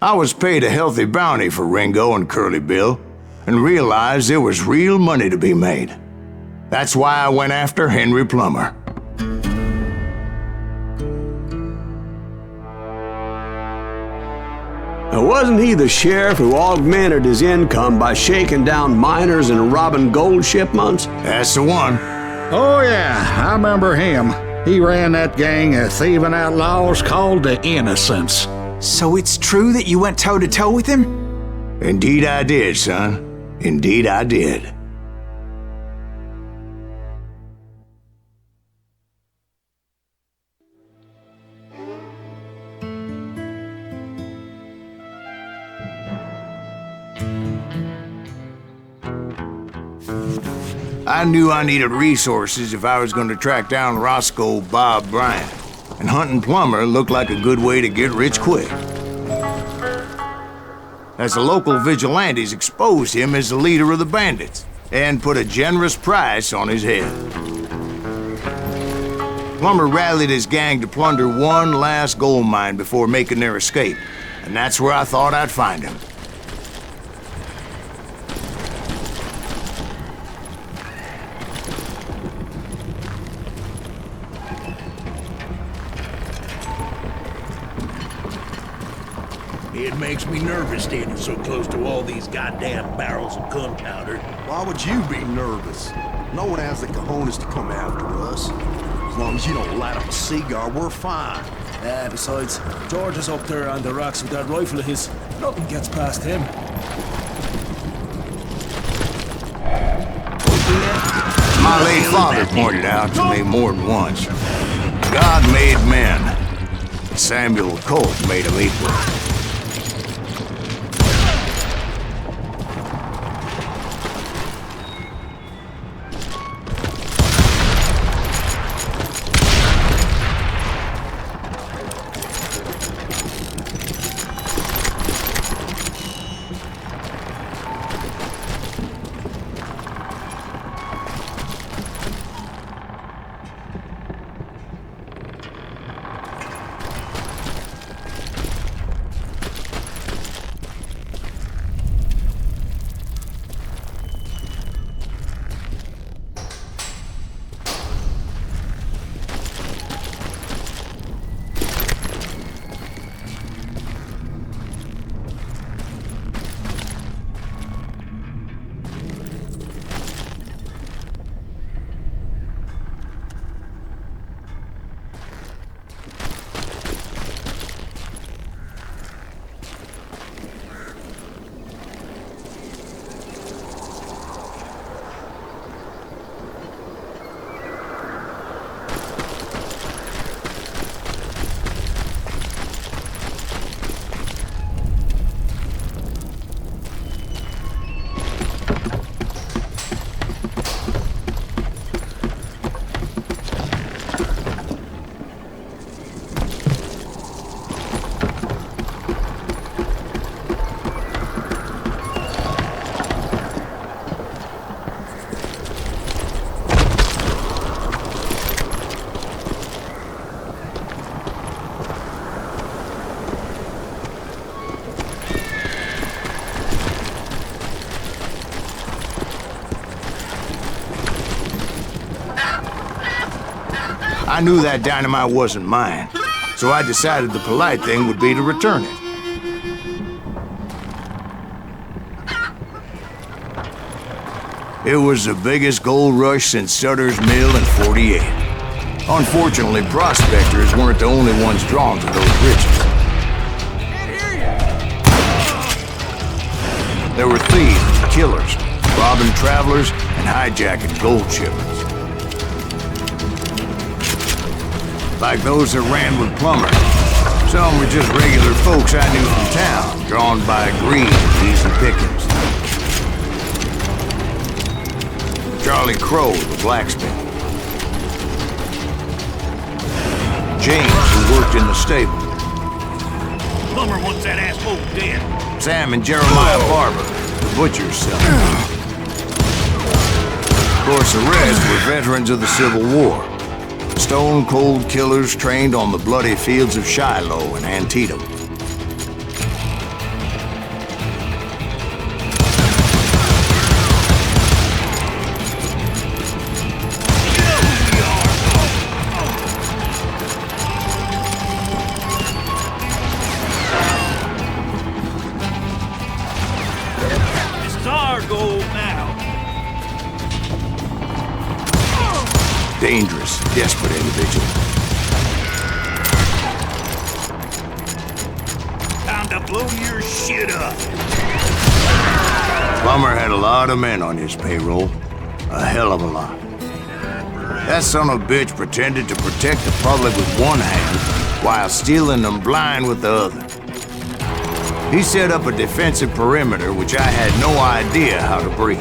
I was paid a healthy bounty for Ringo and Curly Bill, and realized there was real money to be made. That's why I went after Henry Plummer. Now, wasn't he the sheriff who augmented his income by shaking down miners and robbing gold shipments? That's the one. Oh yeah, I remember him. He ran that gang of thieving outlaws called the Innocents. So it's true that you went toe-to-toe with him? Indeed I did, son. Indeed I did. I knew I needed resources if I was going to track down Roscoe Bob Bryant, and hunting Plummer looked like a good way to get rich quick. As the local vigilantes exposed him as the leader of the bandits, and put a generous price on his head. Plummer rallied his gang to plunder one last gold mine before making their escape, and that's where I thought I'd find him. It makes me nervous standing so close to all these goddamn barrels of gunpowder. Why would you be nervous? No one has the cojones to come after us. As long as you don't light up a cigar, we're fine. Besides, George is up there on the rocks with that rifle of his. Nothing gets past him. My late father pointed out to me more than once. God made men. Samuel Colt made them equal. I knew that dynamite wasn't mine, so I decided the polite thing would be to return it. It was the biggest gold rush since Sutter's Mill in '48. Unfortunately, prospectors weren't the only ones drawn to those riches. There were thieves and killers, robbing travelers and hijacking gold shipments. Like those that ran with Plummer. Some were just regular folks I knew from town, drawn by greed and easy pickings. Charlie Crow, the blacksmith. James, who worked in the stable. Plummer wants that asshole dead. Sam and Jeremiah Barber, the butcher's son. Of course, the rest were veterans of the Civil War. Stone-cold killers trained on the bloody fields of Shiloh and Antietam. dangerous, desperate individual. Time to blow your shit up. Plummer had a lot of men on his payroll. A hell of a lot. That son of a bitch pretended to protect the public with one hand while stealing them blind with the other. He set up a defensive perimeter which I had no idea how to breach.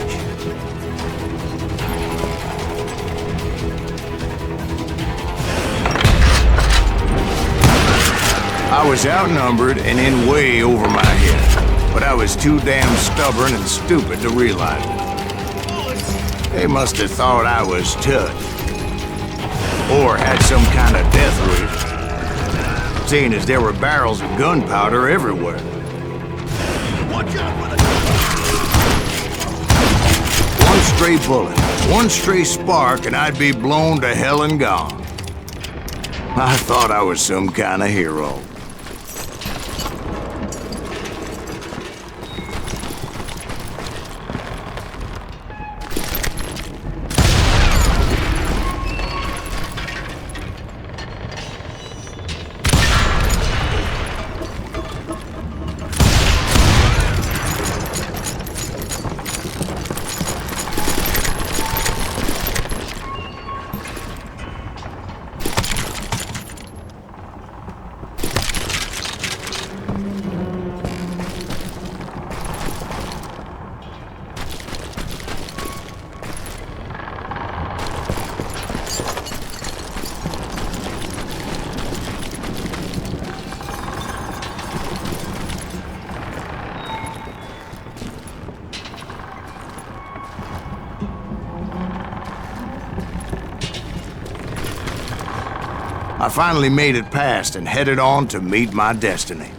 I was outnumbered and in way over my head, but I was too damn stubborn and stupid to realize it. They must have thought I was tough, or had some kind of death wish, seeing as there were barrels of gunpowder everywhere. Watch out for the... One stray bullet, one stray spark, and I'd be blown to hell and gone. I thought I was some kind of hero. I finally made it past and headed on to meet my destiny.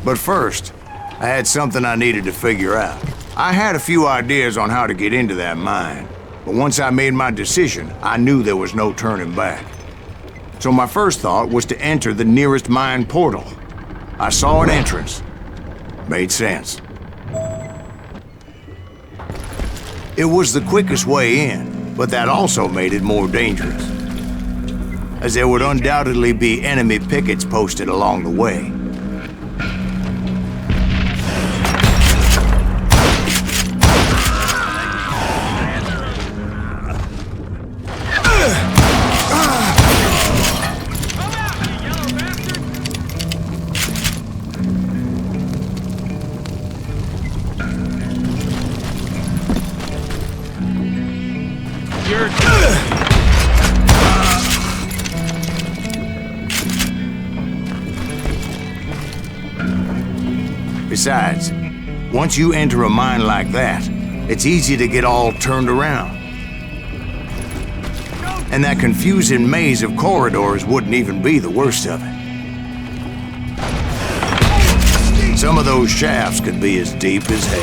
But first, I had something I needed to figure out. I had a few ideas on how to get into that mine, but once I made my decision, I knew there was no turning back. So my first thought was to enter the nearest mine portal. I saw an entrance. Made sense. It was the quickest way in, but that also made it more dangerous, as there would undoubtedly be enemy pickets posted along the way. Besides, once you enter a mine like that, it's easy to get all turned around. And that confusing maze of corridors wouldn't even be the worst of it. Some of those shafts could be as deep as hell.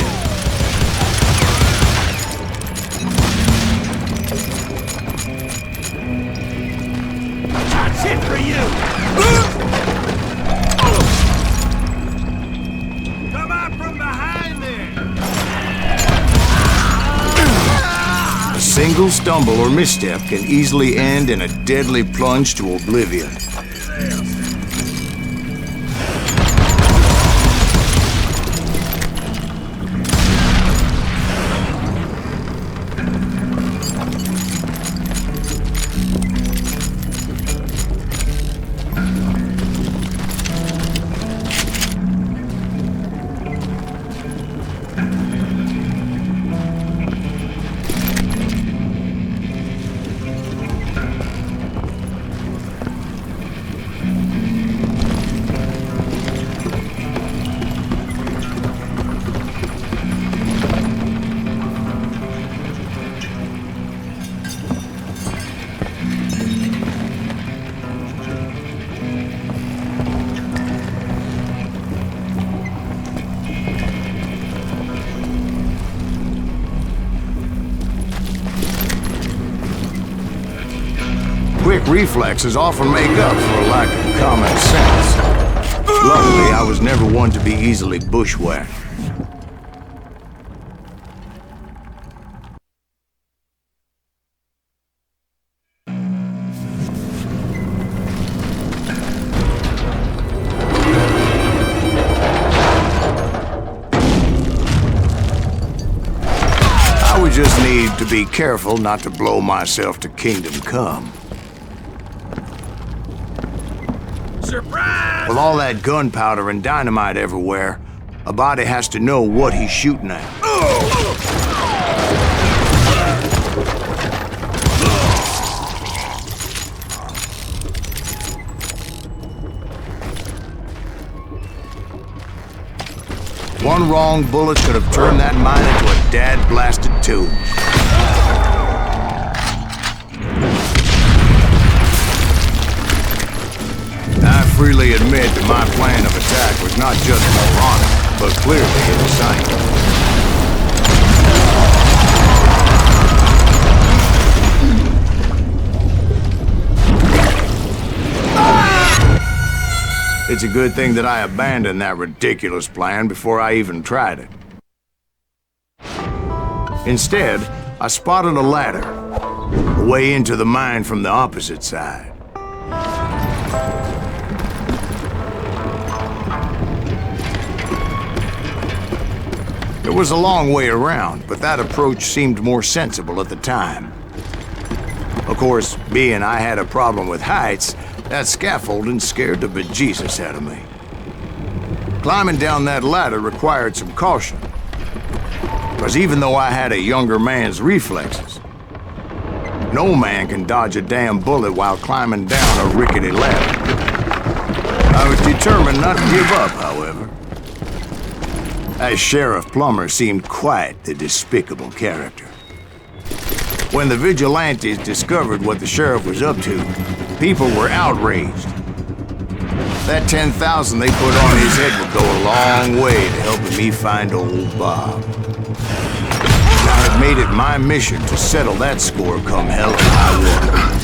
That's it for you! A single stumble or misstep can easily end in a deadly plunge to oblivion. Quick reflexes often make up for a lack of common sense. Luckily, I was never one to be easily bushwhacked. I would just need to be careful not to blow myself to kingdom come. Surprise! With all that gunpowder and dynamite everywhere, a body has to know what he's shooting at. One wrong bullet could have turned that mine into a dad-blasted tomb. I freely admit that my plan of attack was not just moronic, but clearly insane. It's a good thing that I abandoned that ridiculous plan before I even tried it. Instead, I spotted a ladder, a way into the mine from the opposite side. It was a long way around, but that approach seemed more sensible at the time. Of course, being I had a problem with heights, that scaffolding scared the bejesus out of me. Climbing down that ladder required some caution, because even though I had a younger man's reflexes, no man can dodge a damn bullet while climbing down a rickety ladder. I was determined not to give up, however. As Sheriff Plummer seemed quite the despicable character. When the vigilantes discovered what the sheriff was up to, people were outraged. That 10,000 they put on his head would go a long way to helping me find old Bob. I had made it my mission to settle that score come hell or high water.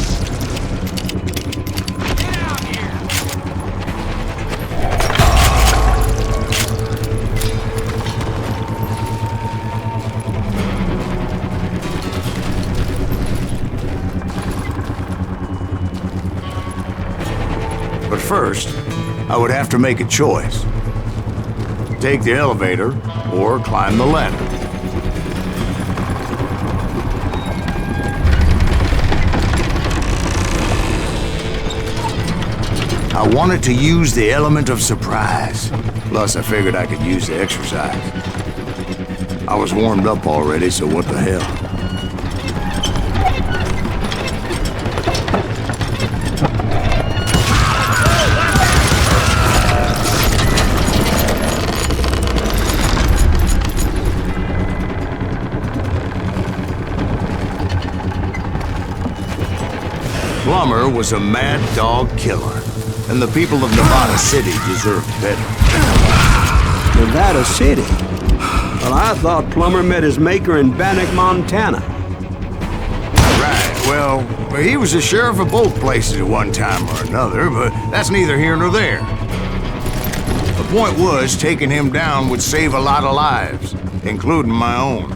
But first, I would have to make a choice. Take the elevator or climb the ladder. I wanted to use the element of surprise. Plus, I figured I could use the exercise. I was warmed up already, so what the hell? Plummer was a mad dog killer, and the people of Nevada City deserved better. Nevada City? Well, I thought Plummer met his maker in Bannock, Montana. Right, well, he was the sheriff of both places at one time or another, but that's neither here nor there. The point was, taking him down would save a lot of lives, including my own.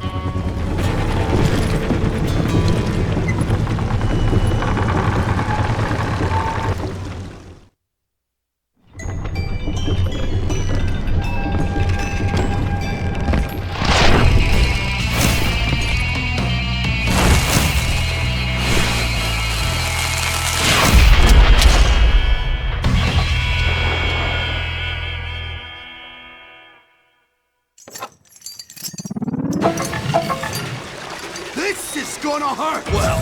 This is gonna hurt! Well,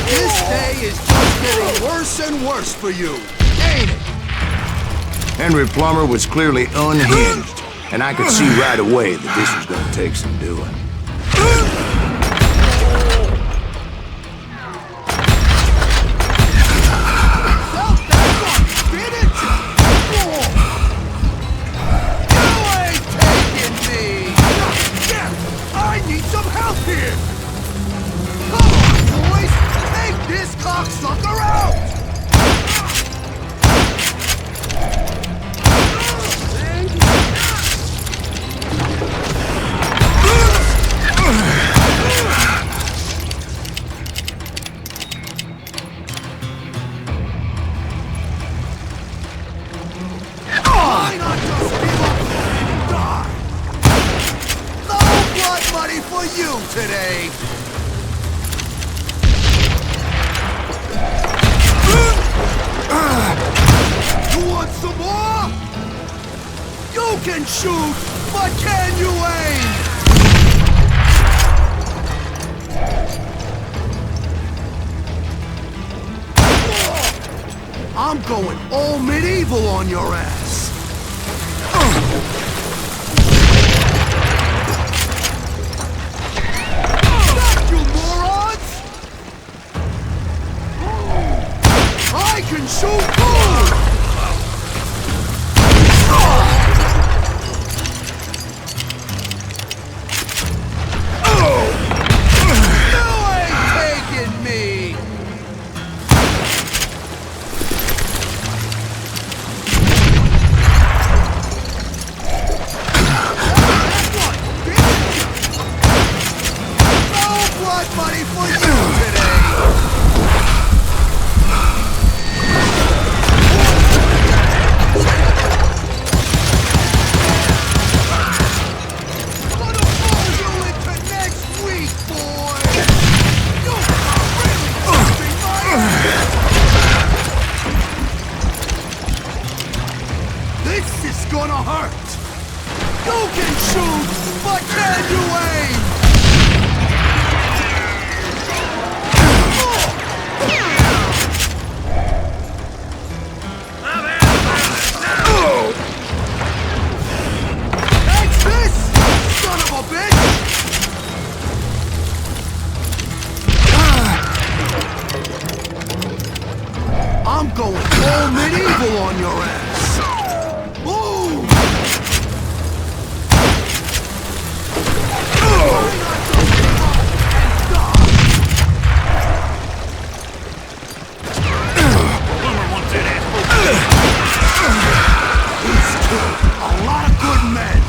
this day is just getting worse and worse for you, ain't it? Henry Plummer was clearly unhinged, and I could see right away that this was gonna take some doing. today! You want some more? You can shoot, but can you aim? I'm going all medieval on your ass. Stop, you morons! I can shoot too! You ain't taking me! Money for you today! Gonna pull you into next week, boy! You are really busting my ass! This is gonna hurt! You can shoot, but can you aim? I'm going all medieval on your ass! Boom! He's killed a lot of good men!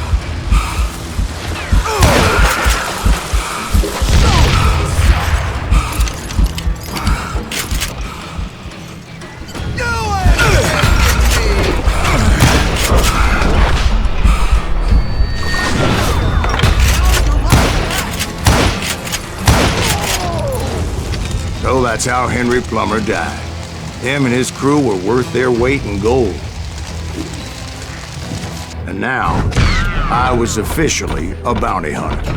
So that's how Henry Plummer died. Him and his crew were worth their weight in gold. And now, I was officially a bounty hunter.